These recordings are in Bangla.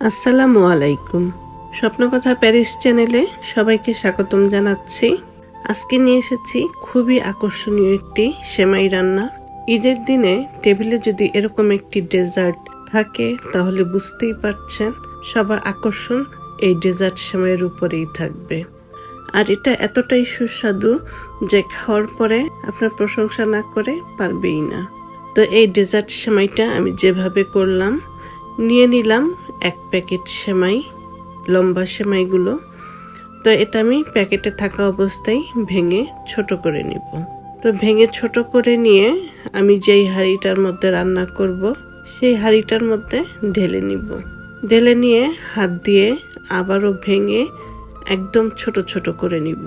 আসসালামু আলাইকুম। স্বপ্নকথা প্যারিস চ্যানেলে সবাইকে স্বাগতম জানাচ্ছি। আজকে নিয়ে এসেছি খুবই আকর্ষণীয় একটি সেমাই রান্না। ঈদের দিনে টেবিলে যদি এরকম একটি ডেজার্ট থাকে তাহলে বুঝতেই পারছেন সবার আকর্ষণ এই ডেজার্ট সেমাইয়ের উপরেই থাকবে। আর এটা এতটাই সুস্বাদু যে খাওয়ার পরে আপনার প্রশংসা না করে পারবেই না। তো এই ডেজার্ট সেমাইটা আমি যেভাবে করলাম, নিয়ে নিলাম 1 প্যাকেট সেমাই, লম্বা সেমাইগুলো। তো এটা আমি প্যাকেটে থাকা অবস্থায় ভেঙে ছোট করে নিব। তো ভেঙে ছোট করে নিয়ে আমি যেই হাঁড়িটার মধ্যে রান্না করব সেই হাঁড়িটার মধ্যে ঢেলে নিব। ঢেলে নিয়ে হাত দিয়ে আবারও ভেঙে একদম ছোট ছোট করে নিব,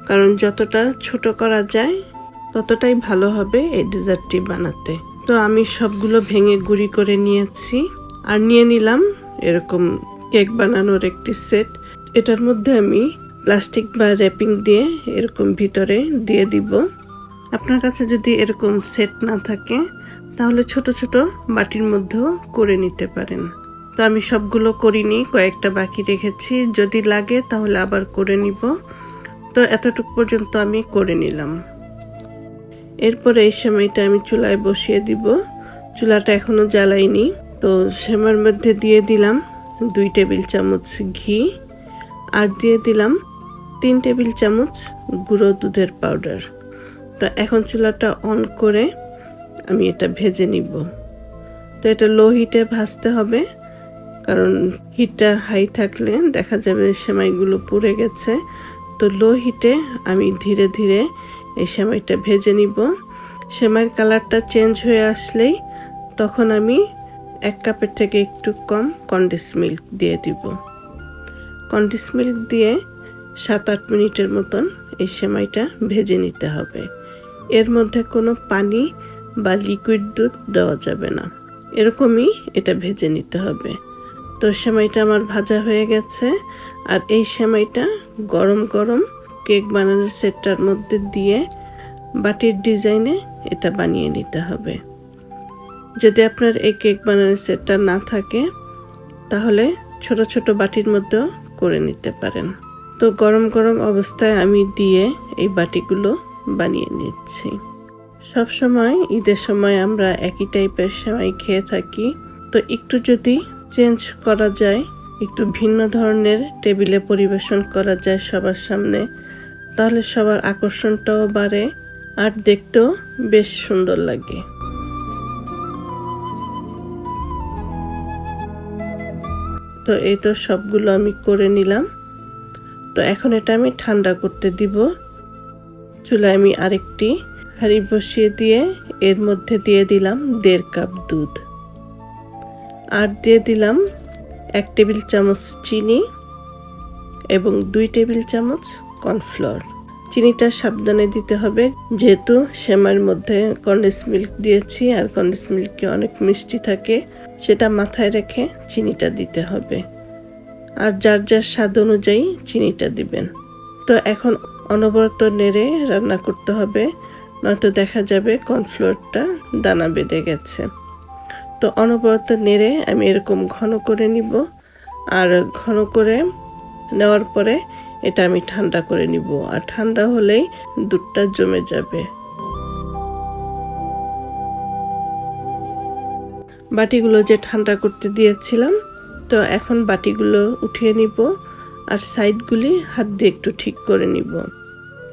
কারণ যতটা ছোট করা যায় ততটাই ভালো হবে এই ডেজার্টটি বানাতে। তো আমি সবগুলো ভেঙে গুঁড়ি করে নিয়েছি। আর নিয়ে নিলাম এরকম কেক বানানোর একটি সেট। এটার মধ্যে আমি প্লাস্টিক বা র্যাপিং দিয়ে এরকম ভিতরে দিয়ে দিব। আপনার কাছে যদি এরকম সেট না থাকে তাহলে ছোট ছোট বাটির মধ্যেও করে নিতে পারেন। তো আমি সবগুলো করিনি, কয়েকটা বাকি রেখেছি, যদি লাগে তাহলে আবার করে নিব। তো এতটুকু পর্যন্ত আমি করে নিলাম। এরপরে এই সেমাইটা আমি চুলায় বসিয়ে দিব। চুলাটা এখনো জ্বালাইনি। তো সেমাইয়ের মধ্যে দিয়ে দিলাম 2 টেবিল চামচ ঘি, আর দিয়ে দিলাম 3 টেবিল চামচ গুঁড়ো দুধের পাউডার। তো এখন চুলাটা অন করে আমি এটা ভেজে নিব। তো এটা লো হিটে ভাজতে হবে, কারণ হিটটা হাই থাকলে দেখা যাবে সেমাইগুলো পুড়ে গেছে। তো লো হিটে আমি ধীরে ধীরে এই সেমাইটা ভেজে নিব। সেমাইয়ের কালারটা চেঞ্জ হয়ে আসলেই তখন আমি 1 কাপের থেকে একটু কম কনডেন্স মিল্ক দিয়ে দিব। কনডেন্স মিল্ক দিয়ে 7-8 মিনিটের মতন এই সেমাইটা ভেজে নিতে হবে। এর মধ্যে কোনো পানি বা লিকুইড দুধ দেওয়া যাবে না, এরকমই এটা ভেজে নিতে হবে। তো সেমাইটা আমার ভাজা হয়ে গেছে। আর এই সেমাইটা গরম গরম কেক বানানোর সেটটার মধ্যে দিয়ে বাটির ডিজাইনে এটা বানিয়ে নিতে হবে। যদি আপনার এই কেক বানানোর সেটটা না থাকে তাহলে ছোট ছোট বাটির মধ্যেও করে নিতে পারেন। তো গরম গরম অবস্থায় আমি দিয়ে এই বাটিগুলো বানিয়ে নিচ্ছি। সব সময় ঈদের সময় আমরা একই টাইপের সেমাই খেয়ে থাকি। তো একটু যদি চেঞ্জ করা যায়, একটু ভিন্ন ধরনের টেবিলে পরিবেশন করা যায় সবার সামনে, তাহলে সবার আকর্ষণটাও বাড়ে আর দেখতেও বেশ সুন্দর লাগে। তো এই তো সবগুলো আমি করে নিলাম। তো এখন এটা আমি ঠান্ডা করতে দিব। চুলায় আমি আরেকটি হাঁড়ি বসিয়ে দিয়ে এর মধ্যে দিয়ে দিলাম 1.5 কাপ দুধ, আর দিয়ে দিলাম 1 টেবিল চামচ চিনি এবং 2 টেবিল চামচ কর্নফ্লাওয়ার। চিনিটা সাবধানে দিতে হবে, যেহেতু সেমাইয়ের মধ্যে কনডেন্স মিল্ক দিয়েছি আর কনডেন্স মিল্কে অনেক মিষ্টি থাকে, সেটা মাথায় রেখে চিনিটা দিতে হবে। আর যার যার স্বাদ অনুযায়ী চিনিটা দিবেন। তো এখন অনবরত নেড়ে রান্না করতে হবে, নয়তো দেখা যাবে কর্নফ্লাওয়ারটা দানা বেঁধে গেছে। তো অনবরত নেড়ে আমি এরকম ঘন করে নিব। আর ঘন করে নেওয়ার পরে এটা আমি ঠান্ডা করে নিব। আর ঠান্ডা হলেই দুধটা জমে যাবে। বাটিগুলো যে ঠান্ডা করতে দিয়েছিলাম, তো এখন বাটিগুলো উঠিয়ে নিব আর সাইডগুলি হাত দিয়ে একটু ঠিক করে নিব।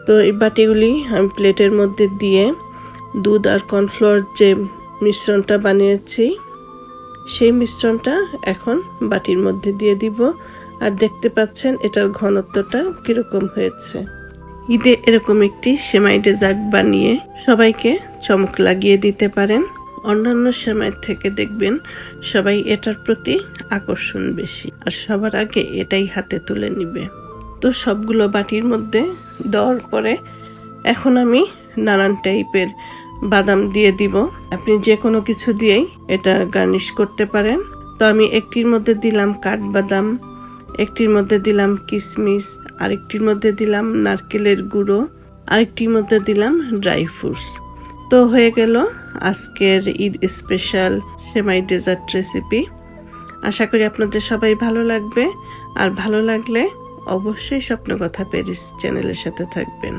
তো এই বাটিগুলি আমি প্লেটের মধ্যে দিয়ে দুধ আর কর্নফ্লাওয়ার যে মিশ্রণটা বানিয়েছি সেই মিশ্রণটা এখন বাটির মধ্যে দিয়ে দিব। আর দেখতে পাচ্ছেন এটার ঘনত্বটা কিরকম হয়েছে। ঈদে এরকম একটি সেমাই ডেজার্ট বানিয়ে সবাইকে চমক লাগিয়ে দিতে পারেন। অন্যান্য সেমাইয়ের থেকে দেখবেন সবাই এটার প্রতি আকর্ষণ বেশি, আর সবার আগে এটাই হাতে তুলে নিবে। তো সবগুলো বাটির মধ্যে দেওয়ার পরে এখন আমি নানান টাইপের বাদাম দিয়ে দিব। আপনি যে কোনো কিছু দিয়েই এটা গার্নিশ করতে পারেন। তো আমি একটির মধ্যে দিলাম কাঠবাদাম, একটির মধ্যে দিলাম কিশমিশ, আরেকটির মধ্যে দিলাম নারকেলের গুঁড়ো, আরেকটির মধ্যে দিলাম ড্রাই ফ্রুটস। তো হয়ে গেল আজকের ঈদ স্পেশাল সেমাই ডেজার্ট রেসিপি। আশা করি আপনাদের সবাই ভালো লাগবে, আর ভালো লাগলে অবশ্যই স্বপ্নকথা প্যারিস চ্যানেলের সাথে থাকবেন।